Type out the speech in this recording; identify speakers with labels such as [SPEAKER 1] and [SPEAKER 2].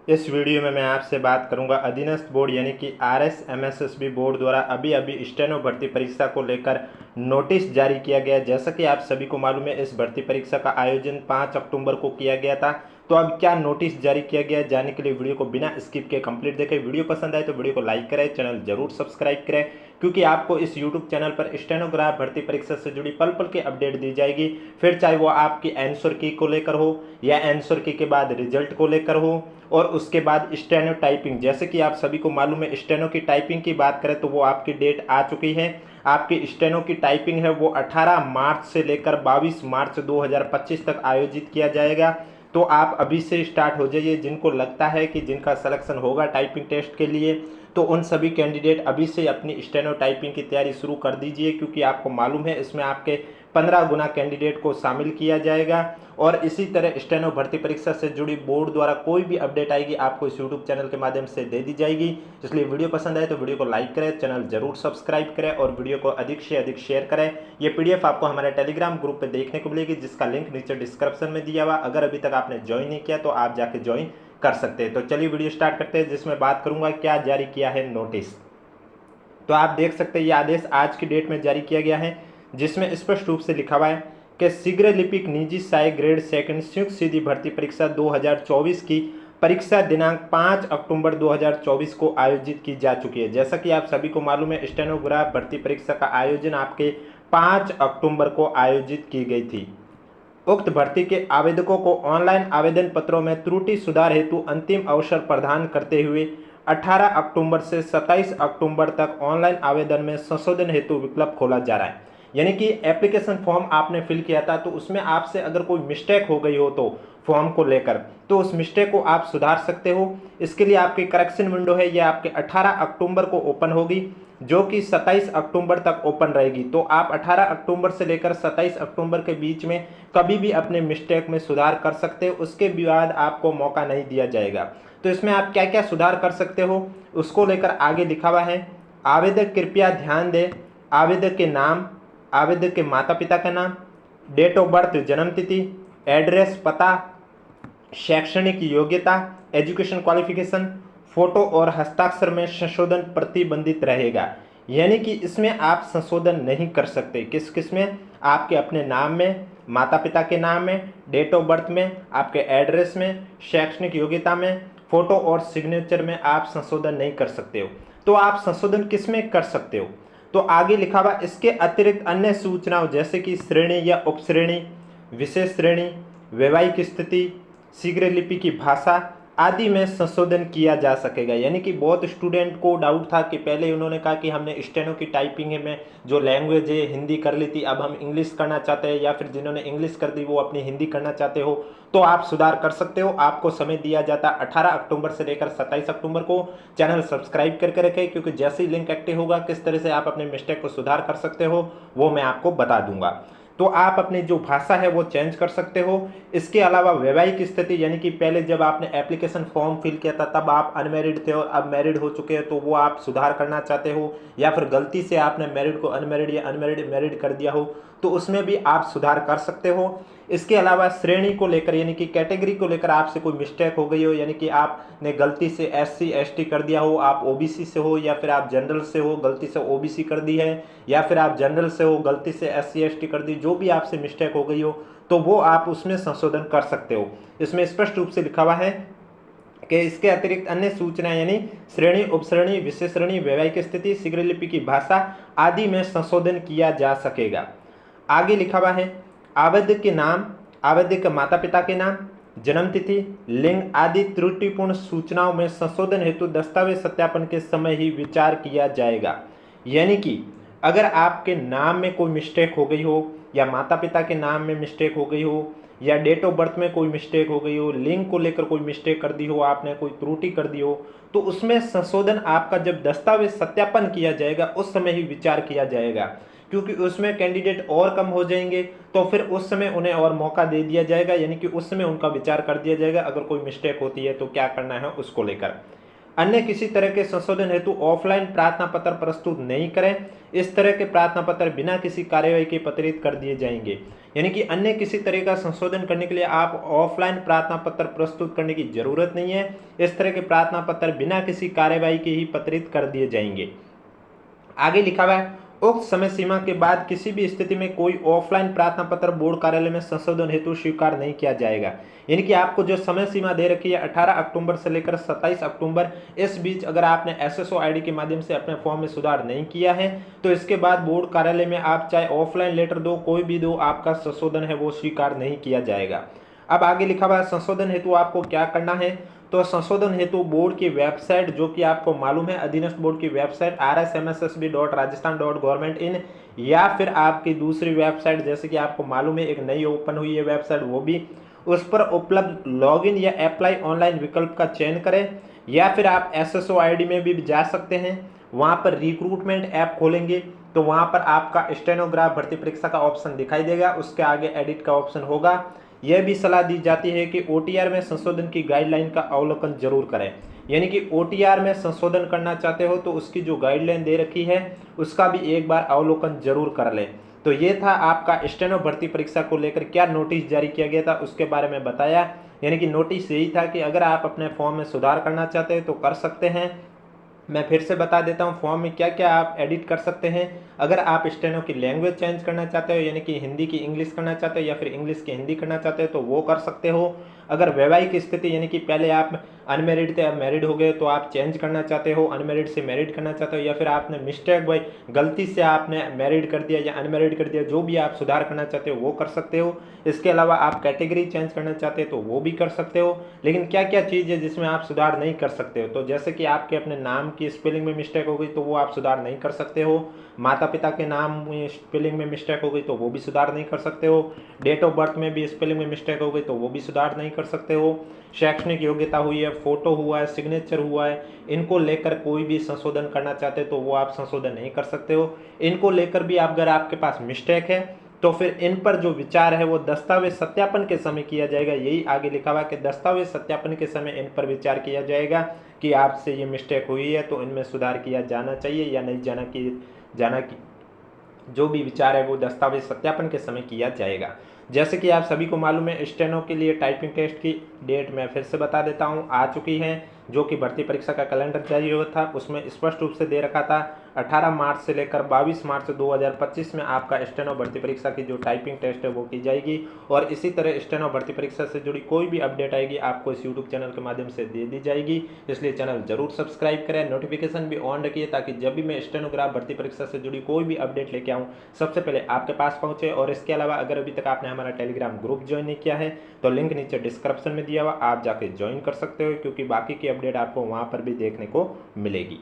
[SPEAKER 1] इस वीडियो में मैं आपसे बात करूंगा अधीनस्थ बोर्ड यानी कि RSMSSB बोर्ड द्वारा अभी अभी स्टेनो भर्ती परीक्षा को लेकर नोटिस जारी किया गया। जैसा कि आप सभी को मालूम है, इस भर्ती परीक्षा का आयोजन 5 अक्टूबर को किया गया था। तो अब क्या नोटिस जारी किया गया, जानने के लिए वीडियो को बिना स्किप किए कंप्लीट देखें। वीडियो पसंद आए तो वीडियो को लाइक करें, चैनल जरूर सब्सक्राइब करें, क्योंकि आपको इस यूट्यूब चैनल पर स्टेनोग्राफ भर्ती परीक्षा से जुड़ी पल पल की अपडेट दी जाएगी। फिर चाहे वो आपकी आंसर की को लेकर हो या आंसर की के बाद रिजल्ट को लेकर हो, और उसके बाद स्टेनो टाइपिंग। जैसे कि आप सभी को मालूम है, स्टेनो की टाइपिंग की बात करें तो वो आपकी डेट आ चुकी है। आपकी स्टेनो की टाइपिंग है वो 18 मार्च से लेकर 22 मार्च 2025 तक आयोजित किया जाएगा। तो आप अभी से स्टार्ट हो जाइए। जिनको लगता है कि जिनका सिलेक्शन होगा टाइपिंग टेस्ट के लिए, तो उन सभी कैंडिडेट अभी से अपनी स्टेनो टाइपिंग की तैयारी शुरू कर दीजिए, क्योंकि आपको मालूम है इसमें आपके 15 गुना कैंडिडेट को शामिल किया जाएगा। और इसी तरह स्टेनो भर्ती परीक्षा से जुड़ी बोर्ड द्वारा कोई भी अपडेट आएगी आपको इस यूट्यूब चैनल के माध्यम से दे दी जाएगी। इसलिए वीडियो पसंद आए तो वीडियो को लाइक करें, चैनल जरूर सब्सक्राइब करें और वीडियो को अधिक से अधिक शेयर करें। ये पीडीएफ आपको हमारे टेलीग्राम ग्रुप पे देखने को मिलेगी, जिसका लिंक नीचे डिस्क्रिप्शन में दिया हुआ। अगर अभी तक आपने ज्वाइन नहीं किया तो आप जाके ज्वाइन कर सकते हैं। तो चलिए वीडियो स्टार्ट करते हैं, जिसमें बात करूंगा क्या जारी किया है नोटिस। तो आप देख सकते हैं ये आदेश आज की डेट में जारी किया गया है, जिसमें स्पष्ट रूप से लिखा हुआ है कि शीघ्र लिपिक निजी सहायक ग्रेड सेकंड संयुक्त सीधी भर्ती परीक्षा 2024 की परीक्षा दिनांक 5 अक्टूबर 2024 को आयोजित की जा चुकी है। जैसा कि आप सभी को मालूम है, स्टेनोग्राफ भर्ती परीक्षा का आयोजन आपके 5 अक्टूबर को आयोजित की गई थी। उक्त भर्ती के आवेदकों को ऑनलाइन आवेदन पत्रों में त्रुटि सुधार हेतु अंतिम अवसर प्रदान करते हुए 18 अक्टूबर से 27 अक्टूबर तक ऑनलाइन आवेदन में संशोधन हेतु विकल्प खोला जा रहा है। यानी कि एप्लीकेशन फॉर्म आपने फिल किया था, तो उसमें आपसे अगर कोई मिस्टेक हो गई हो तो फॉर्म को लेकर, तो उस मिस्टेक को आप सुधार सकते हो। इसके लिए आपकी करेक्शन विंडो है, ये आपके 18 अक्टूबर को ओपन होगी, जो कि 27 अक्टूबर तक ओपन रहेगी। तो आप 18 अक्टूबर से लेकर 27 अक्टूबर के बीच में कभी भी अपने मिस्टेक में सुधार कर सकते हो। उसके बाद आपको मौका नहीं दिया जाएगा। तो इसमें आप क्या क्या सुधार कर सकते हो उसको लेकर आगे लिखा हुआ है। आवेदक कृपया ध्यान दें, आवेदक के नाम, आवेदक के माता पिता का नाम, डेट ऑफ बर्थ जन्म तिथि, एड्रेस पता, शैक्षणिक योग्यता एजुकेशन क्वालिफिकेशन, फोटो और हस्ताक्षर में संशोधन प्रतिबंधित रहेगा। यानी कि इसमें आप संशोधन नहीं कर सकते। किस किस में? आपके अपने नाम में, माता पिता के नाम में, डेट ऑफ बर्थ में, आपके एड्रेस में, शैक्षणिक योग्यता में, फोटो और सिग्नेचर में आप संशोधन नहीं कर सकते हो। तो आप संशोधन किस में कर सकते हो? तो आगे लिखा हुआ इसके अतिरिक्त अन्य सूचनाओं जैसे कि श्रेणी या उपश्रेणी, विशेष श्रेणी, वैवाहिक स्थिति, शीघ्र लिपि की भाषा आदि में संशोधन किया जा सकेगा। यानी कि बहुत स्टूडेंट को डाउट था कि पहले उन्होंने कहा कि हमने स्टेनो की टाइपिंग में जो लैंग्वेज है हिंदी कर ली थी, अब हम इंग्लिश करना चाहते हैं, या फिर जिन्होंने इंग्लिश कर दी वो अपनी हिंदी करना चाहते हो, तो आप सुधार कर सकते हो। आपको समय दिया जाता है 18 अक्टूबर से लेकर 27 अक्टूबर को। चैनल सब्सक्राइब करके रखें, क्योंकि जैसे ही लिंक एक्टिव होगा किस तरह से आप अपने मिस्टेक को सुधार कर सकते हो वो मैं आपको बता दूंगा। तो आप अपनी जो भाषा है वो चेंज कर सकते हो। इसके अलावा वैवाहिक स्थिति, यानी कि पहले जब आपने एप्लीकेशन फॉर्म फिल किया था तब आप अनमैरिड थे और अब मैरिड हो चुके हैं, तो वो आप सुधार करना चाहते हो, या फिर गलती से आपने मैरिड को अनमैरिड या अनमैरिड मैरिड कर दिया हो, तो उसमें भी आप सुधार कर सकते हो। इसके अलावा श्रेणी को लेकर, यानी कि कैटेगरी को लेकर आपसे कोई मिस्टेक हो गई हो, यानी कि आपने गलती से SC ST कर दिया हो, आप OBC से हो, या फिर आप जनरल से हो गलती से OBC कर दी है, या फिर आप जनरल से हो गलती से SC ST कर दी, जो भी आपसे मिस्टेक हो गई हो तो वो आप उसमें संशोधन कर सकते हो। इसमें स्पष्ट रूप से लिखा हुआ है कि इसके अतिरिक्त अन्य सूचनाएं, यानी श्रेणी, उपश्रेणी, विशेष श्रेणी, वैवाहिक स्थिति, शीघ्र लिपि की भाषा आदि में संशोधन किया जा सकेगा। आगे लिखा हुआ है आवेदक के नाम, आवेदक के माता पिता के नाम, जन्म तिथि, लिंग आदि त्रुटिपूर्ण सूचनाओं में संशोधन हेतु दस्तावेज सत्यापन के समय ही विचार किया जाएगा। यानी कि अगर आपके नाम में कोई मिस्टेक हो गई हो, या माता पिता के नाम में मिस्टेक हो गई हो, या डेट ऑफ बर्थ में कोई मिस्टेक हो गई हो, लिंग को लेकर कोई मिस्टेक कर दी हो, आपने कोई त्रुटि कर दी हो, तो उसमें संशोधन आपका जब दस्तावेज सत्यापन किया जाएगा उस समय ही विचार किया जाएगा। क्योंकि उसमें कैंडिडेट और कम हो जाएंगे, तो फिर उस समय उन्हें और मौका दे दिया जाएगा, यानी कि उस समय उनका विचार कर दिया जाएगा अगर कोई मिस्टेक होती है तो क्या करना है उसको लेकर। अन्य किसी तरह के संशोधन हेतु ऑफलाइन प्रार्थना पत्र प्रस्तुत नहीं करें। इस तरह के प्रार्थना पत्र बिना किसी कार्यवाही के पत्रित कर दिए जाएंगे। यानी कि अन्य किसी तरह का संशोधन करने के लिए आप ऑफलाइन प्रार्थना पत्र प्रस्तुत करने की जरूरत नहीं है। इस तरह के प्रार्थना पत्र बिना किसी कार्यवाही के ही पत्रित कर दिए जाएंगे। आगे लिखा हुआ है, उक्त समय सीमा के बाद किसी भी स्थिति में कोई ऑफलाइन प्रार्थना पत्र बोर्ड कार्यालय में संशोधन हेतु स्वीकार नहीं किया जाएगा। यानी कि आपको जो समय सीमा दे रखी है 18 अक्टूबर से लेकर 27 अक्टूबर, इस बीच अगर आपने एसएसओ आईडी के माध्यम से अपने फॉर्म में सुधार नहीं किया है तो इसके बाद बोर्ड कार्यालय में आप चाहे ऑफलाइन लेटर दो, कोई भी दो, आपका संशोधन है वो स्वीकार नहीं किया जाएगा। अब आगे लिखा हुआ है, संशोधन हेतु आपको क्या करना है। तो संशोधन हेतु बोर्ड की वेबसाइट, जो कि आपको मालूम है अधीनस्थ बोर्ड की वेबसाइट rsmssb.rajasthan.government.in, या फिर आपकी दूसरी वेबसाइट जैसे कि आपको मालूम है एक नई ओपन हुई है वेबसाइट, वो भी, उस पर उपलब्ध लॉगिन या अप्लाई ऑनलाइन विकल्प का चयन करें, या फिर आप एसएसओ आईडी में भी जा सकते हैं। वहां पर रिक्रूटमेंट ऐप खोलेंगे तो वहां पर आपका स्टेनोग्राफ भर्ती परीक्षा का ऑप्शन दिखाई देगा, उसके आगे एडिट का ऑप्शन होगा। यह भी सलाह दी जाती है कि ओटीआर में संशोधन की गाइडलाइन का अवलोकन जरूर करें। यानी कि ओटीआर में संशोधन करना चाहते हो तो उसकी जो गाइडलाइन दे रखी है उसका भी एक बार अवलोकन जरूर कर लें। तो ये था आपका स्टेनो भर्ती परीक्षा को लेकर क्या नोटिस जारी किया गया था उसके बारे में बताया। यानी कि नोटिस यही था कि अगर आप अपने फॉर्म में सुधार करना चाहते हैं तो कर सकते हैं। मैं फिर से बता देता हूँ फॉर्म में क्या क्या आप एडिट कर सकते हैं। अगर आप स्टेनो की लैंग्वेज चेंज करना चाहते हो, यानी कि हिंदी की इंग्लिश करना चाहते हो या फिर इंग्लिश की हिंदी करना चाहते हो तो वो कर सकते हो। अगर वैवाहिक स्थिति, यानी कि पहले आप अनमेरिड थे अब मैरिड हो गए तो आप चेंज करना चाहते हो, अनमेरिड से मैरिड करना चाहते हो, या फिर आपने मिस्टेक बाई गलती से आपने मैरिड कर दिया या अनमेरिड कर दिया, जो भी आप सुधार करना चाहते हो वो कर सकते हो। इसके अलावा आप कैटेगरी चेंज करना चाहते हो तो वो भी कर सकते हो। लेकिन क्या क्या चीज़ है जिसमें आप सुधार नहीं कर सकते हो, तो जैसे कि आपके अपने नाम की स्पेलिंग में मिस्टेक हो गई तो वो आप सुधार नहीं कर सकते हो। माता पिता के नाम में स्पेलिंग में मिस्टेक हो गई तो वो भी सुधार नहीं कर सकते हो। डेट ऑफ बर्थ में भी स्पेलिंग में मिस्टेक हो गई तो वो भी सुधार नहीं कर सकते हो। शैक्षणिक योग्यता हुई है, फोटो हुआ है, सिग्नेचर हुआ है, इनको लेकर कोई भी संशोधन करना चाहते हो तो वो आप संशोधन नहीं कर सकते हो। इनको लेकर भी अगर आपके पास मिस्टेक है तो फिर इन पर जो विचार है वो दस्तावेज सत्यापन के समय किया जाएगा। यही आगे लिखा हुआ है कि दस्तावेज सत्यापन के समय इन पर विचार किया जाएगा कि आपसे ये मिस्टेक हुई है तो इनमें सुधार किया जाना चाहिए या नहीं जाना कि जो भी विचार है वो दस्तावेज सत्यापन के समय किया जाएगा। जैसे कि आप सभी को मालूम है स्टेनो के लिए टाइपिंग टेस्ट की डेट मैं फिर से बता देता हूँ, आ चुकी है। जो कि भर्ती परीक्षा का कैलेंडर जारी हुआ था उसमें स्पष्ट रूप से दे रखा था 18 मार्च से लेकर 22 मार्च 2025 में आपका स्टेनो भर्ती परीक्षा की जो टाइपिंग टेस्ट है वो की जाएगी। और इसी तरह स्टेनो भर्ती परीक्षा से जुड़ी कोई भी अपडेट आएगी आपको इस यूट्यूब चैनल के माध्यम से दे दी जाएगी। इसलिए चैनल जरूर सब्सक्राइब करें, नोटिफिकेशन भी ऑन रखिए ताकि जब भी मैं स्टेनोग्राफ भर्ती परीक्षा से जुड़ी कोई भी अपडेट लेके आऊँ सबसे पहले आपके पास पहुँचे। और इसके अलावा अगर अभी तक आपने हमारा टेलीग्राम ग्रुप ज्वाइन नहीं किया है तो लिंक नीचे डिस्क्रिप्शन में दिया हुआ, आप जाके ज्वाइन कर सकते हो क्योंकि बाकी की अपडेट आपको वहाँ पर भी देखने को मिलेगी।